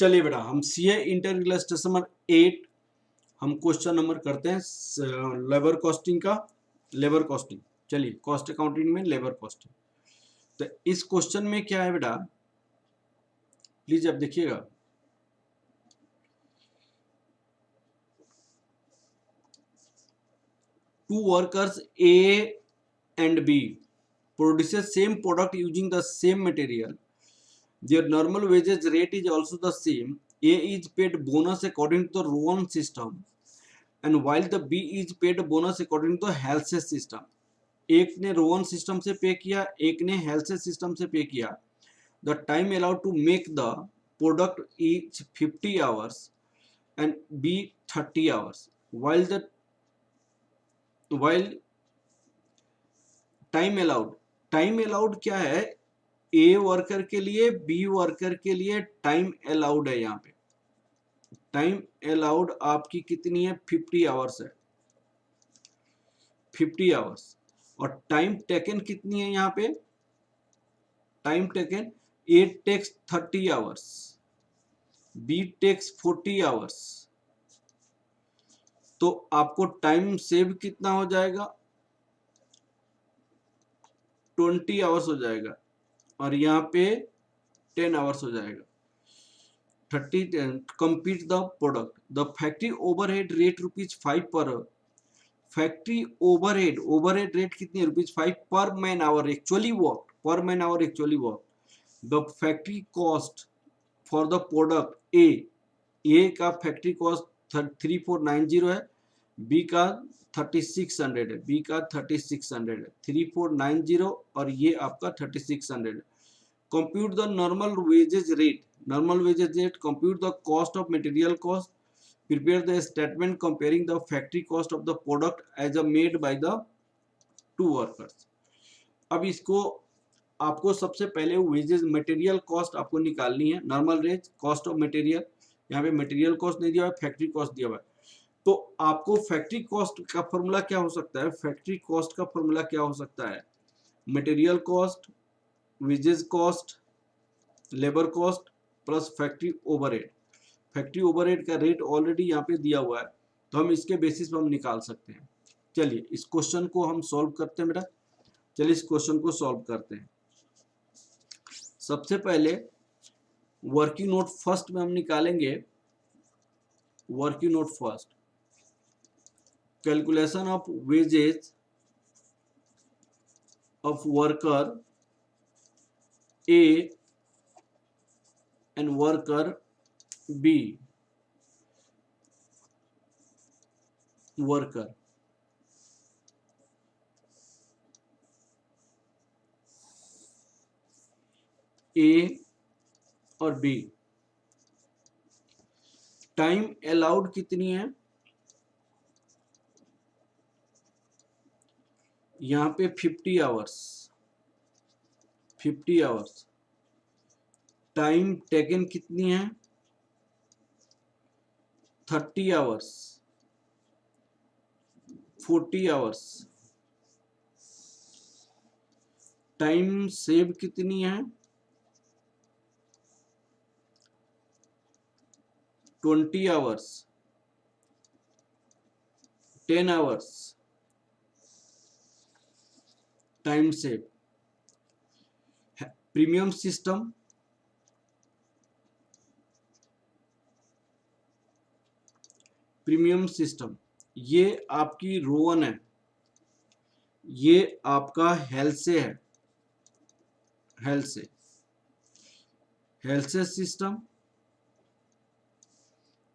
चलिए बेटा, हम सीए इंटर स्टेशन नंबर 8 हम क्वेश्चन नंबर करते हैं लेबर कॉस्टिंग का। लेबर कॉस्टिंग, चलिए कॉस्ट अकाउंटिंग में लेबर कॉस्टिंग। तो इस क्वेश्चन में क्या है बेटा, प्लीज आप देखिएगा। Two workers A and B produces same product using the same material, their normal wages rate is also the same. A is paid bonus according to the Rowan system, and while the B is paid bonus according to the Halsey system. एक ने Rowan system से pay किया, एक ने हेल्से system से pay किया। The time allowed to make the product is 50 hours and B 30 hours. While time allowed क्या है, ए वर्कर के लिए बी वर्कर के लिए टाइम अलाउड है। यहाँ पे टाइम अलाउड आपकी कितनी है, 50 आवर्स है, 50 आवर्स। और टाइम टेकन कितनी है यहाँ पे, time taken A takes 30 hours, B takes 40 hours. तो आपको टाइम सेव कितना हो जाएगा, 20 आवर्स हो जाएगा, और यहाँ पे 10 आवर्स हो जाएगा। 30 complete the product. The factory overhead rate ₹5 per hour. Factory overhead rate कितनी है, ₹5 per man hour actually work, per man hour actually work. The factory cost for the product A का फैक्ट्री कॉस्ट 3490 है, B का 3600 है, B का 3600 है, 3490 और ये आपका 3600 है। Compute the normal wages rate, compute the cost of material cost, prepare the statement comparing the factory cost of the product as a made by the two workers. अब इसको आपको सबसे पहले वेजेस मटेरियल कॉस्ट आपको निकालनी है, normal rate cost of material. यहाँ पे मटेरियल कॉस्ट नहीं दिया हुआ है, फैक्ट्री कॉस्ट दिया हुआ है। तो आपको फैक्ट्री कॉस्ट का फॉर्मूला क्या हो सकता है, फैक्ट्री कॉस्ट का फॉर्मूला क्या हो सकता है, material cost, wages cost, labour cost plus factory overhead. Factory overhead का रेट ऑलरेडी यहाँ पे दिया हुआ है, तो हम इसके बेसिस पे हम निकाल सकते हैं। चलिए इस क्वेश्चन को हम सॉल्व करते हैं बेटा, चलिए इस क्वेश्चन को सॉल्व करते हैं। सबसे पहले वर्किंग नोट फर्स्ट में हम निकालेंगे, working note first, calculation of wages of worker A and worker B. Worker A और बी, टाइम अलाउड कितनी है, यहाँ पे 50 आवर्स, 50 आवर्स। टाइम टेकन कितनी है, 30 आवर्स, 40 आवर्स। टाइम सेव कितनी है, 20 hours, 10 hours. Time save. Premium system, premium system ये आपकी रोवन है, ये आपका हेल्से है, Halsey, Halsey system,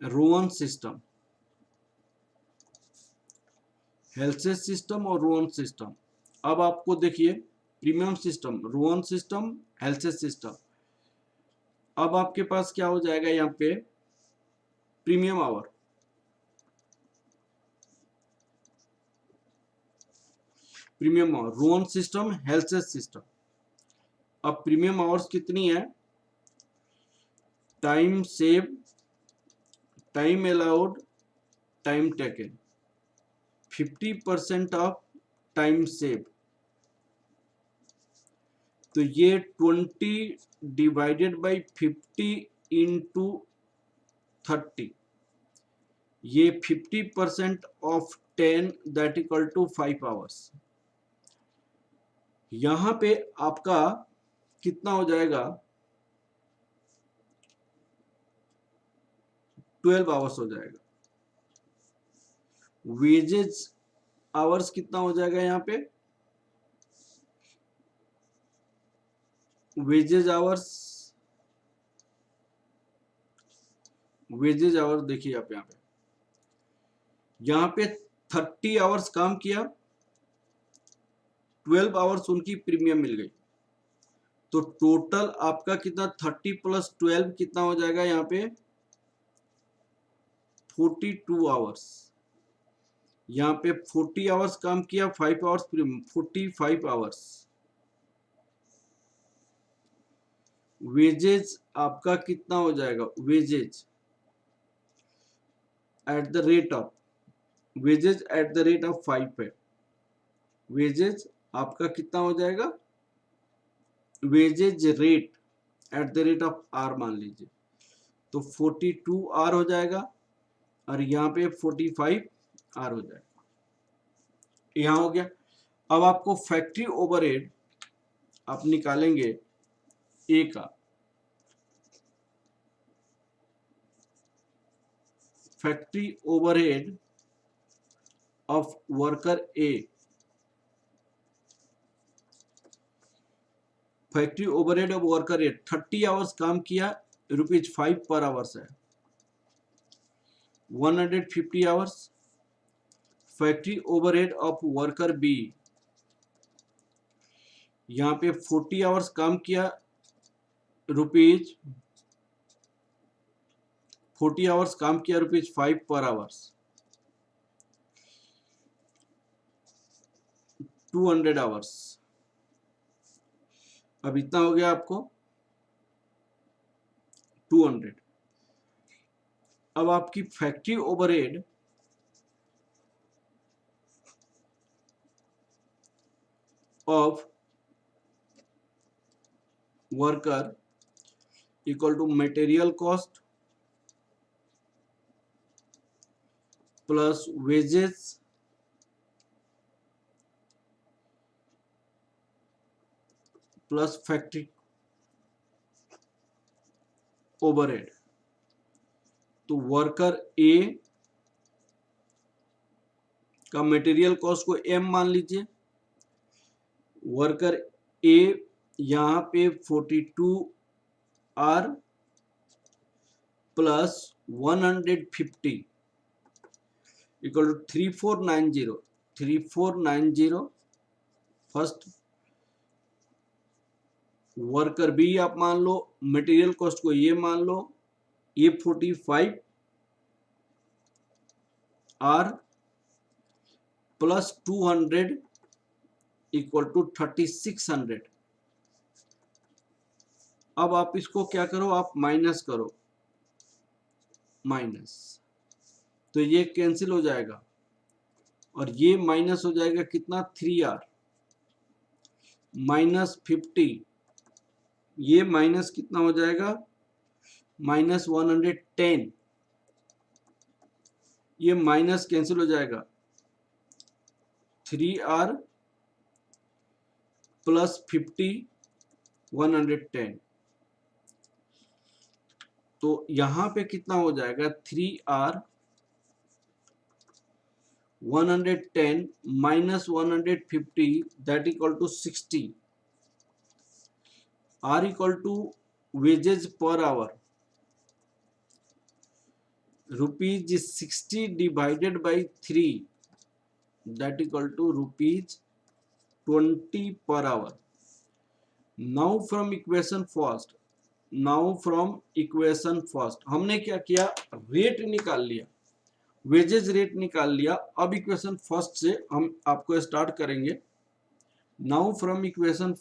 Rowan system, Halsey system और रोवन सिस्टम। अब आपको देखिए premium system, Rowan system, Halsey system. अब आपके पास क्या हो जाएगा, यहाँ पे premium hour, premium hour, Rowan system, Halsey system. अब प्रीमियम आवर्स कितनी है, time save, time allowed, time taken, 50% of time save. तो ये 20 डिवाइडेड बाई 50 इंटू 30, ये 50% of 10 that equal to 5 hours. यहां पे आपका कितना हो जाएगा, 12 आवर्स हो जाएगा। वेजेज आवर्स कितना हो जाएगा यहाँ पे, वेजेज आवर्स देखिए आप यहाँ पे 30 आवर्स काम किया, 12 आवर्स उनकी प्रीमियम मिल गई, तो टोटल आपका कितना 30 प्लस 12 कितना हो जाएगा यहाँ पे 42 आवर्स। यहाँ पे 40 आवर्स काम किया, 5 आवर्स प्रीमियम, 45 आवर्स। वेजेज आपका कितना हो जाएगा, wages at the rate of, wages at the rate of 5 है, वेजेज आपका कितना हो जाएगा, wages rate at the rate of R मान लीजिए, तो 42 आर हो जाएगा और यहाँ पे 45 आर हो जाएगा। यहाँ हो गया। अब आपको फैक्ट्री ओवरहेड आप निकालेंगे ए का, factory overhead of worker A, factory overhead of worker A 30 hours काम किया, ₹5 पर आवर्स है, 150 hours. Factory overhead of worker bee, यहाँ पे 40 आवर्स काम किया, ₹40 आवर्स काम किया, ₹5 पर आवर्स, 200 आवर्स। अब इतना हो गया आपको 200। अब आपकी factory overhead of worker equal to material cost plus wages plus factory overhead. तो वर्कर ए का मटेरियल कॉस्ट को एम मान लीजिए, वर्कर ए यहाँ पे 42 R plus 150 equal to 3490 first. Worker B आप मान लो, मटेरियल कॉस्ट को ये मान लो, ये 45 आर प्लस 200 इक्वल टू 3600। अब आप इसको क्या करो, आप माइनस करो, माइनस, तो ये कैंसिल हो जाएगा और ये माइनस हो जाएगा कितना 3R माइनस 50, ये माइनस कितना हो जाएगा माइनस 110, ये माइनस कैंसिल हो जाएगा 3R प्लस 50 110, तो यहां पे कितना हो जाएगा 3R 110 minus 150 that equal to 60। R equal to wages per hour ₹60 divided by 3 that equal to ₹20 per hour. Now from equation first, हमने क्या किया, रेट निकाल लिया, वेजेज रेट निकाल लिया। अब इक्वेशन फर्स्ट से हम आपको स्टार्ट करेंगे। नाउ फ्रॉम इक्वेशन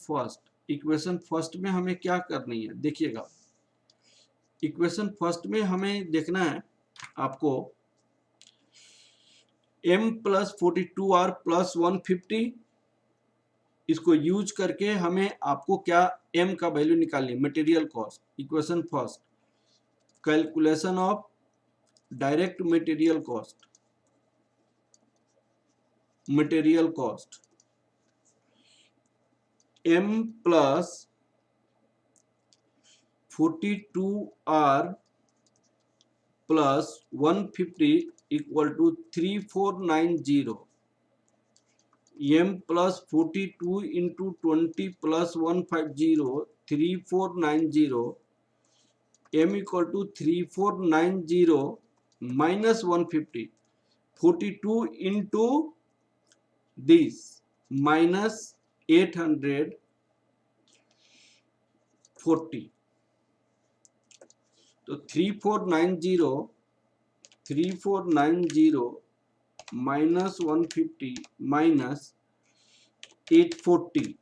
फर्स्ट में हमें क्या करनी है, देखिएगा इक्वेशन फर्स्ट में हमें देखना है आपको m प्लस 42R प्लस 150, इसको यूज करके हमें आपको क्या m का वैल्यू निकालनी है, material cost. Equation first, calculation of direct material cost M plus 42R plus 150 equal to 3490। M plus 42 into 20 plus 150 3490। M equal to 3490 minus 150 42 into this minus 840। तो 3490 minus 150 minus 840,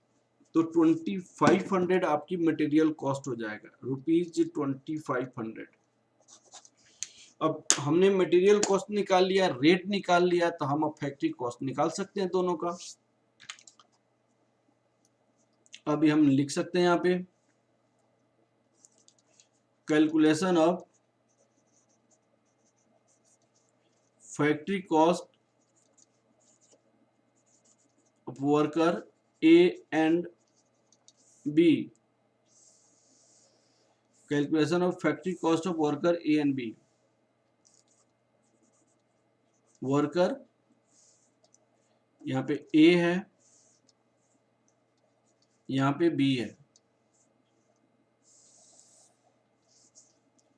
तो 2500 आपकी मटेरियल कॉस्ट हो जाएगा, ₹2500। अब हमने material cost निकाल लिया, rate निकाल लिया, तो हम अब फैक्ट्री कॉस्ट निकाल सकते हैं दोनों का। अभी हम लिख सकते हैं यहाँ पे calculation of factory cost of worker A and B. Calculation of factory cost of worker A and B. Worker यहाँ पे ए है, यहाँ पे बी है।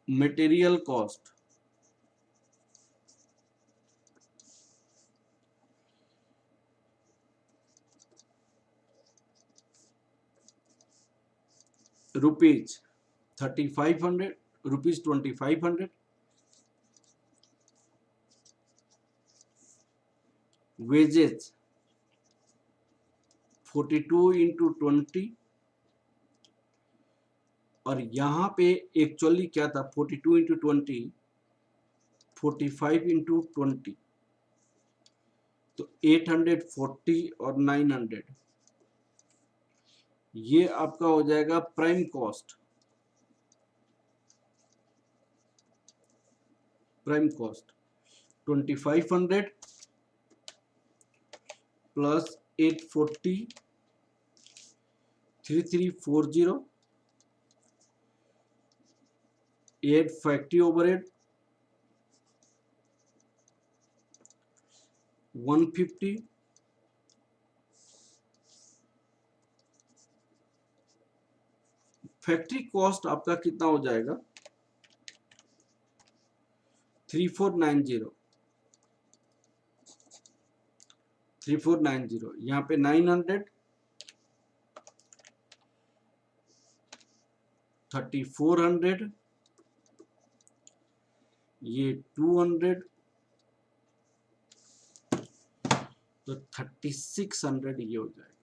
Material cost rupees 3500, rupees 2500। Wages 42 into 20, और यहाँ पे एक्चुअली क्या था 42 इंटू 20 45 इंटू 20, तो 840 और 900, ये आपका हो जाएगा prime cost. Prime cost 2500 plus 840 3340, 8 factory overhead 150, factory cost आपका कितना हो जाएगा 3490, यहाँ पे 900 3400, ये 200, तो 3600 ये हो जाएगा,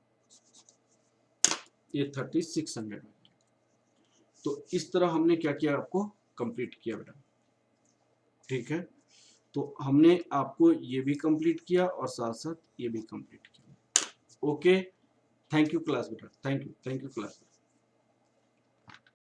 ये 3600। तो इस तरह हमने क्या किया, आपको कंप्लीट किया बेटा, ठीक है। तो हमने आपको ये भी कंप्लीट किया और साथ साथ ये भी कंप्लीट किया। ओके, थैंक यू क्लास बेटा, थैंक यू क्लास।